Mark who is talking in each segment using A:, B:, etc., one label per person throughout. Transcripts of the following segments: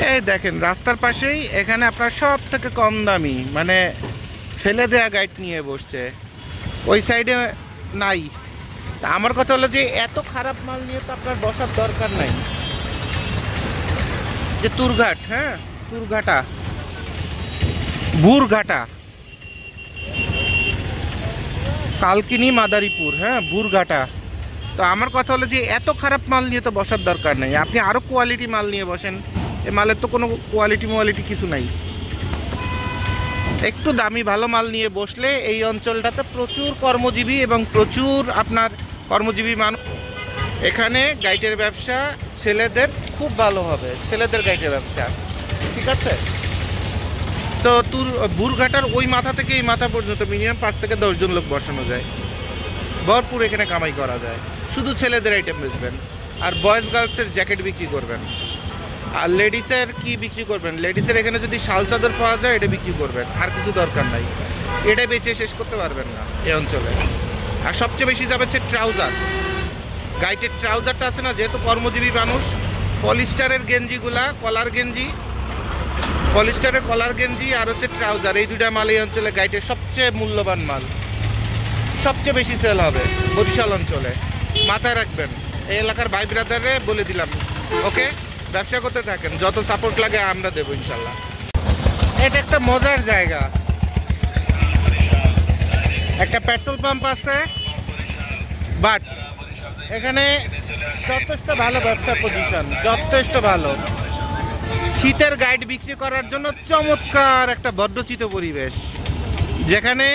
A: এই দেখেন রাস্তার পাশেই এখানে আপনার সব থেকে কম দামি মানে ফেলে দেয়া গাইড নিয়ে বসছে, ওই সাইডে নাই। তা আমার কথা হলো যে এত খারাপ মাল নিয়ে তো আপনার বসার দরকার নাই। যে তুরঘাট, হ্যাঁ তুরঘাটা, বুরঘাটা, কালকিনি মাদারীপুর, হ্যাঁ বুরঘাটা। তো আমার কথা হলো যে এত খারাপ মাল নিয়ে তো বসার দরকার নেই, আপনি আরও কোয়ালিটি মাল নিয়ে বসেন। এ মালের তো কোনো কোয়ালিটি কিছু নাই। একটু দামি ভালো মাল নিয়ে বসলে এই অঞ্চলটাতে প্রচুর কর্মজীবী এবং প্রচুর আপনার কর্মজীবী মানুষ। এখানে গাইডের ব্যবসা ছেলেদের খুব ভালো হবে, ছেলেদের গাইডের ব্যবসা, ঠিক আছে। তো বুরঘাটার ওই মাথা থেকে এই মাথা পর্যন্ত মিনিমাম 5 থেকে 10 জন লোক বসানো যায়, ভরপুর এখানে কামাই করা যায়। শুধু ছেলেদের আইটেম বেচবেন আর বয়েজ গার্লসের জ্যাকেট বিক্রি করবেন। আর লেডিসের কি বিক্রি করবেন, লেডিসের এখানে যদি শাল চাদর পাওয়া যায় এটা বিক্রি করবেন, আর কিছু দরকার নাই। এটা বেচে শেষ করতে পারবেন না এই অঞ্চলে। আর সবচেয়ে বেশি যাবে হচ্ছে ট্রাউজার, গাইটের ট্রাউজারটা আছে না, যেহেতু কর্মজীবী মানুষ, পলিস্টারের গেঞ্জিগুলা, কলার গেঞ্জি, পলিস্টারের কলার গেঞ্জি আর হচ্ছে ট্রাউজার, এই দুটা মাল এই অঞ্চলে গাইটের সবচেয়ে মূল্যবান মাল, সবচেয়ে বেশি সেল হবে বরিশাল অঞ্চলে। মাথায় রাখবেন, এই এলাকার ভাই ব্রাদারে বলে দিলাম। ওকে, ব্যবসা করতে থাকেন, যত সাপোর্ট লাগে আমরা দেবো ইনশাল্লাহ। এটা একটা মজার জায়গা, একটা পেট্রোল পাম্প আছে, বাট এখানে যথেষ্ট ভালো ব্যবসা পজিশন, যথেষ্ট ভালো। শীতের গাইড বিক্রি করার জন্য চমৎকার একটা বদ্ধচিত পরিবেশ, যেখানে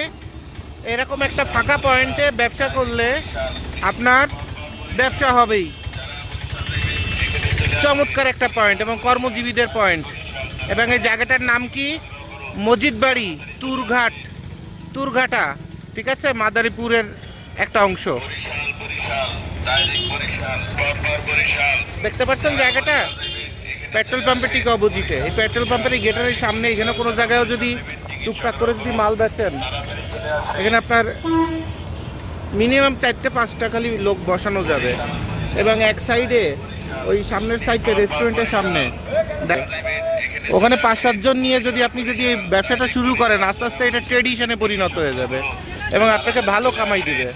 A: এরকম একটা ফাঁকা পয়েন্টে ব্যবসা করলে আপনার ব্যবসা হবেই। চমৎকার একটা পয়েন্ট এবং কর্মজীবীদের পয়েন্ট। এবং এই জায়গাটার নাম কি, মজিদবাড়ি তুরঘাটা, ঠিক আছে, মাদারীপুরের একটা অংশ। দেখতে পাচ্ছেন জায়গাটা, পেট্রোল পাম্পের ঠিক অপোজিটে। এই পেট্রোল পাম্পের এই গেটের সামনে এখানে কোনো জায়গায়ও যদি টুকটাক করে যদি মাল বেচেন, এখানে আপনার মিনিমাম 4 থেকে 5টা খালি লোক বসানো যাবে। এবং এক সাইডে ওই সামনের সাইডে রেস্টুরেন্টের সামনে ওখানে 5-7 জন নিয়ে যদি আপনি যদি এই ব্যবসাটা শুরু করেন, আস্তে আস্তে এটা ট্রেডিশনে পরিণত হয়ে যাবে এবং আপনাকে ভালো কামাই দিবে।